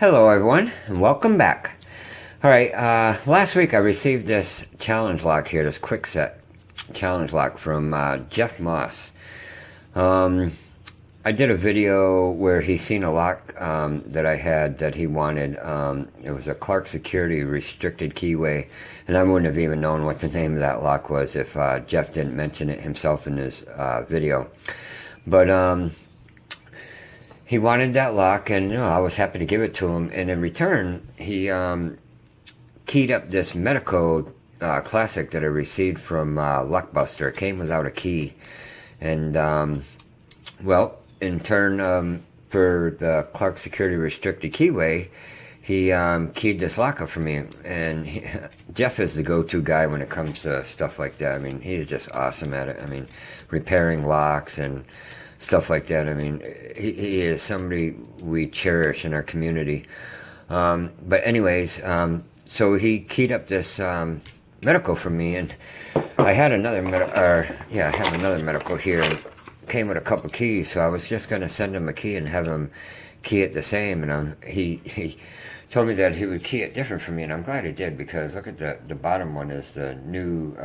Hello everyone, and welcome back. Alright, last week I received this challenge lock here, this Kwikset challenge lock from Jeff Moss. I did a video where he seen a lock that I had that he wanted. It was a Clark Security restricted keyway, and I wouldn't have even known what the name of that lock was if Jeff didn't mention it himself in his video. But he wanted that lock, and I was happy to give it to him. And in return, he keyed up this Medeco classic that I received from Luckbuster. It came without a key, and well, in turn, for the Clark Security restricted keyway, he keyed this lock up for me. And Jeff is the go-to guy when it comes to stuff like that. I mean, he's just awesome at it. I mean, repairing locks and stuff like that. I mean, he is somebody we cherish in our community. But anyways, so he keyed up this Medeco for me, and I had another Medeco here. And came with a couple keys, so I was just going to send him a key and have him key it the same. And he told me that he would key it different for me, and I'm glad he did, because look at the bottom one is the new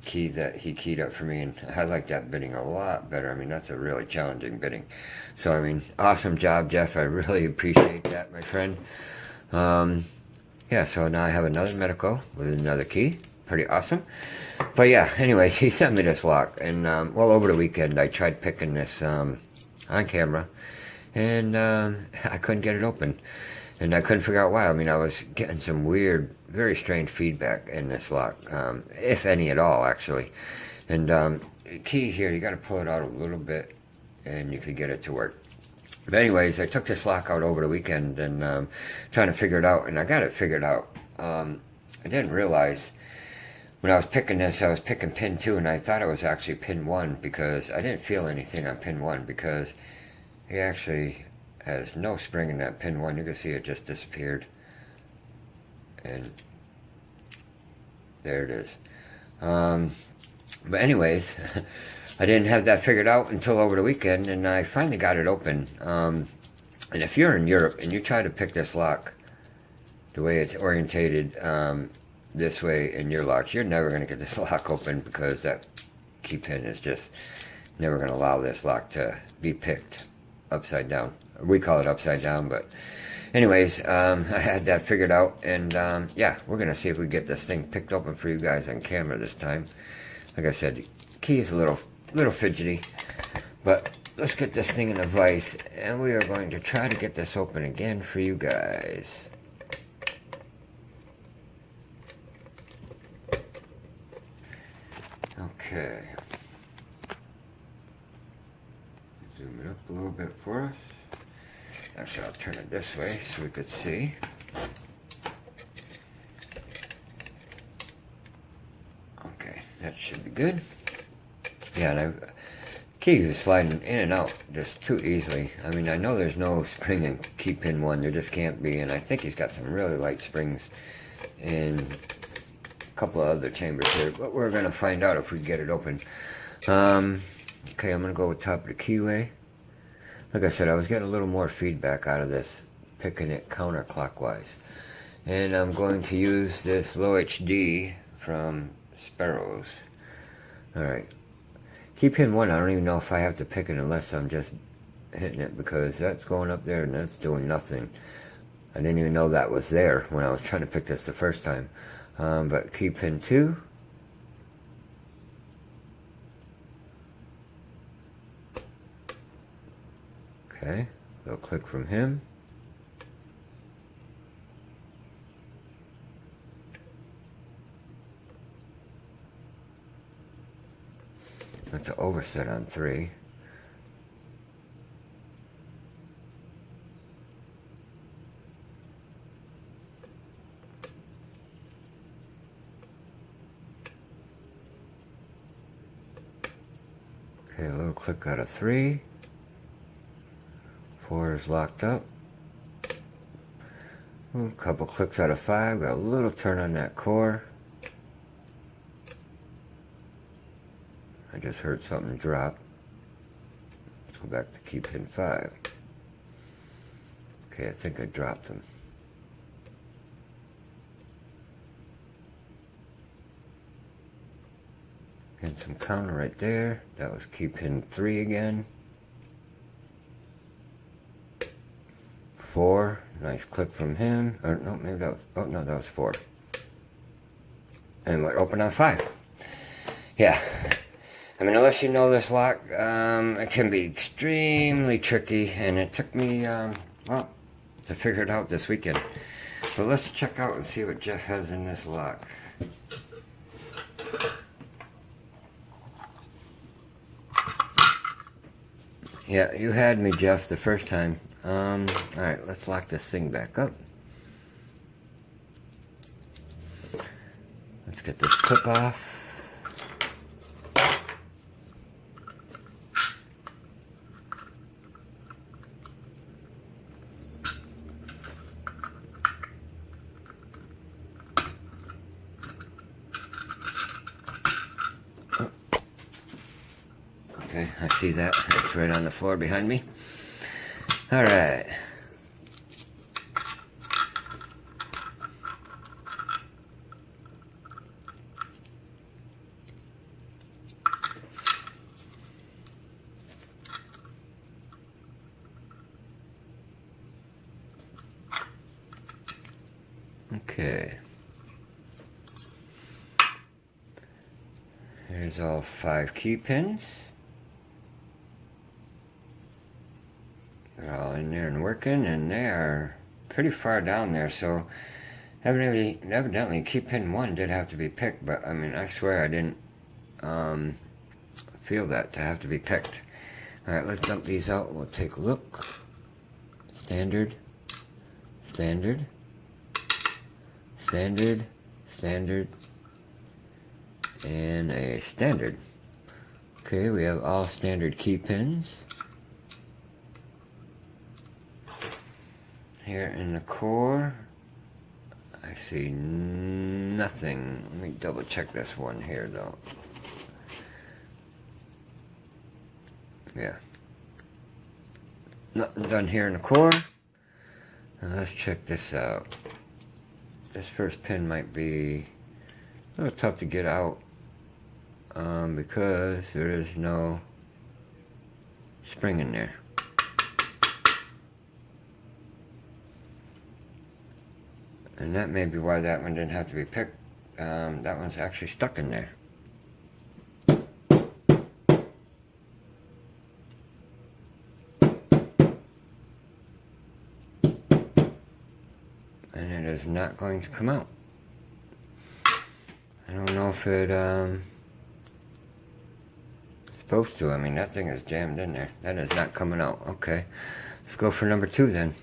key that he keyed up for me, and I like that bitting a lot better. I mean, that's a really challenging bitting. So I mean, awesome job, Jeff. I really appreciate that, my friend. Yeah, so now I have another Medeco with another key. Pretty awesome. But yeah, anyways, he sent me this lock, and well, over the weekend I tried picking this on camera, and I couldn't get it open, and I couldn't figure out why. I mean, I was getting some weird, very strange feedback in this lock, if any at all, actually. And the key here, you got to pull it out a little bit, and you could get it to work. But anyways, I took this lock out over the weekend, and trying to figure it out, and I got it figured out. I didn't realize when I was picking this, I was picking pin 2, and I thought it was actually pin 1, because I didn't feel anything on pin 1, because he actually has no spring in that pin 1. You can see it just disappeared, and there it is. But anyways, I didn't have that figured out until over the weekend, and I finally got it open. And if you're in Europe and you try to pick this lock the way it's orientated this way in your locks, you're never going to get this lock open, because that key pin is just never going to allow this lock to be picked upside down. We call it upside down, but anyways, I had that figured out, and yeah, we're going to see if we get this thing picked open for you guys on camera this time. Like I said, the key is a little fidgety, but let's get this thing in a vise, and we are going to try to get this open again for you guys. Okay, zoom it up a little bit for us. Actually, I'll turn it this way so we could see. Okay, that should be good. Yeah, and key is sliding in and out just too easily. I mean, I know there's no spring in key pin 1, there just can't be, and I think he's got some really light springs in couple of other chambers here, but we're going to find out if we can get it open. Okay, I'm going to go with top of the keyway. Like I said, I was getting a little more feedback out of this, picking it counterclockwise. And I'm going to use this low HD from Sparrows. Alright. Key pin 1, I don't even know if I have to pick it unless I'm just hitting it, because that's going up there and that's doing nothing. I didn't even know that was there when I was trying to pick this the first time. But key pin 2, okay, little click from him, that's an overset on 3. Okay, a little click out of 3. 4 is locked up. A couple clicks out of 5. Got a little turn on that core. I just heard something drop. Let's go back to key pin 5. Okay, I think I dropped them. And some counter right there. That was key pin 3 again. 4, nice click from him. Or no, maybe that was, oh no, that was 4. And we're open on 5. Yeah. I mean, unless you know this lock, it can be extremely tricky, and it took me, well, to figure it out this weekend. So let's check out and see what Jeff has in this lock. Yeah, you had me, Jeff, the first time. Alright, let's lock this thing back up. Let's get this clip off. Okay, I see that. It's right on the floor behind me. Alright. Okay. Here's all 5 key pins. They're all in there and working, and they are pretty far down there, so evidently key pin 1 did have to be picked, but I mean, I swear I didn't feel that to have to be picked. Alright, let's dump these out. We'll take a look. Standard, standard, standard, standard, and a standard. Okay, we have all standard key pins. Here in the core, I see nothing. Let me double check this one here though. Yeah. Nothing done here in the core. Now let's check this out. This first pin might be a little tough to get out because there is no spring in there. And that may be why that one didn't have to be picked. That one's actually stuck in there. And it is not going to come out. I don't know if it supposed to. I mean, that thing is jammed in there. That is not coming out. Okay, let's go for number 2 then.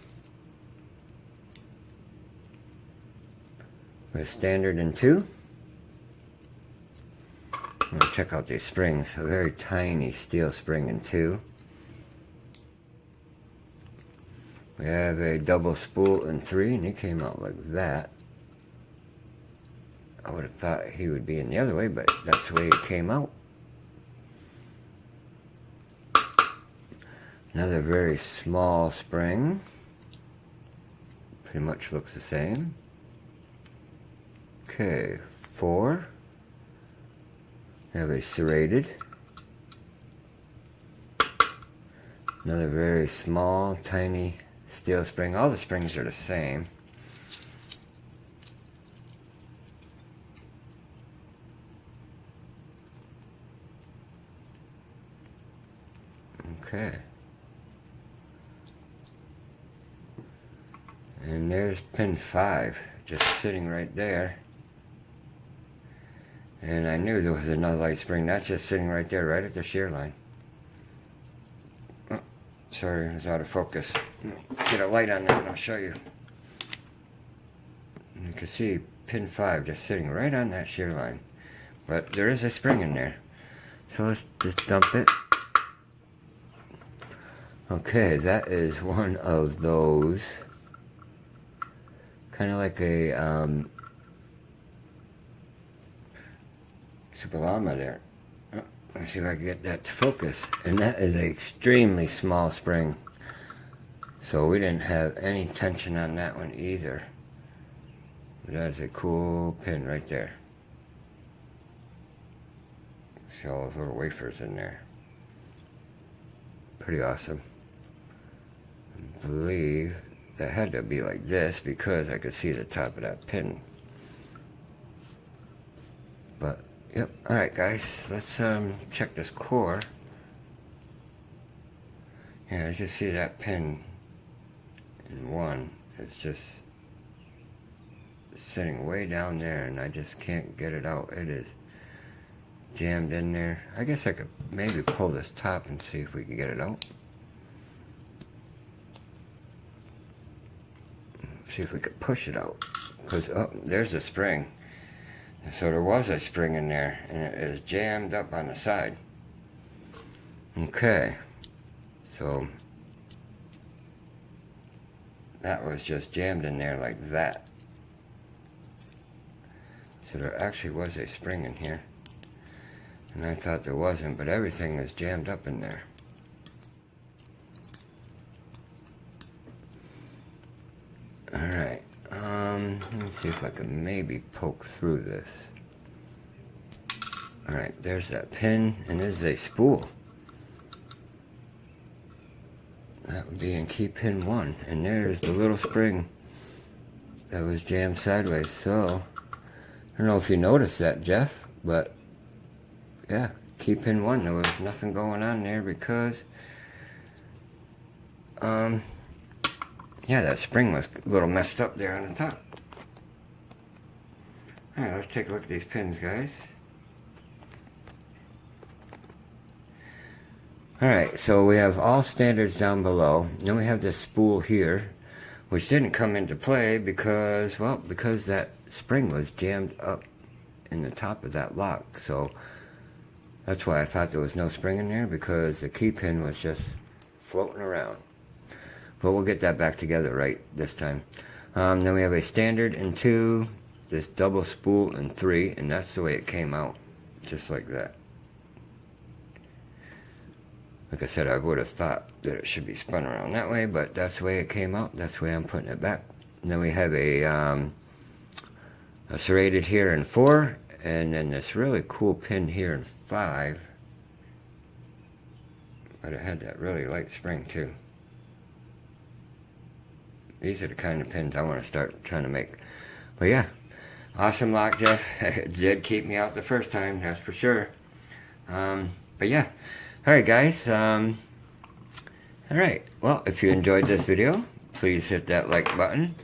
With standard in 2. I'm going to check out these springs. A very tiny steel spring in 2. We have a double spool in 3, and he came out like that. I would have thought he would be in the other way, but that's the way it came out. Another very small spring. Pretty much looks the same. Okay, 4. We have a serrated. Another very small, tiny steel spring. All the springs are the same. Okay. And there's pin 5, just sitting right there. And I knew there was another light spring. That's just sitting right there, right at the shear line. Oh, sorry, it was out of focus. Get a light on that and I'll show you. You can see pin 5 just sitting right on that shear line. But there is a spring in there. So let's just dump it. Okay, that is one of those. Kind of like a super llama there. Oh, let's see if I can get that to focus. And that is an extremely small spring. So we didn't have any tension on that one either. But that's a cool pin right there. See all those little wafers in there. Pretty awesome. I believe that had to be like this because I could see the top of that pin. But yep, alright guys, let's check this core. Yeah, I just see that pin in one. It's just sitting way down there and I just can't get it out. It is jammed in there. I guess I could maybe pull this top and see if we can get it out. See if we could push it out. Because, oh, there's a spring. So there was a spring in there and it is jammed up on the side. Okay. So that was just jammed in there like that. So there actually was a spring in here. And I thought there wasn't, but everything is jammed up in there. Alright, let me see if I can maybe poke through this. Alright, there's that pin, and there's a spool. That would be in key pin 1, and there's the little spring that was jammed sideways. So, I don't know if you noticed that, Jeff, but yeah, key pin 1, there was nothing going on there because, yeah, that spring was a little messed up there on the top. Alright, let's take a look at these pins, guys. Alright, so we have all standards down below. Then we have this spool here, which didn't come into play because, well, because that spring was jammed up in the top of that lock. So that's why I thought there was no spring in there, because the key pin was just floating around. But we'll get that back together right this time. Then we have a standard in 2, this double spool in 3, and that's the way it came out, just like that. Like I said, I would have thought that it should be spun around that way, but that's the way it came out. That's the way I'm putting it back. And then we have a serrated here in 4, and then this really cool pin here in 5. But it had that really light spring too. These are the kind of pins I want to start trying to make. But yeah, awesome lock, Jeff. It did keep me out the first time, that's for sure. But yeah. Alright guys, alright, well, if you enjoyed this video, please hit that like button.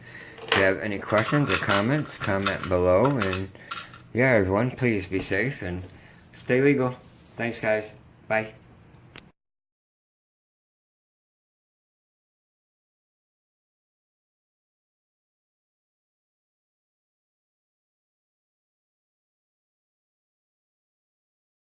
If you have any questions or comments, comment below. And yeah, everyone, please be safe and stay legal. Thanks guys, bye.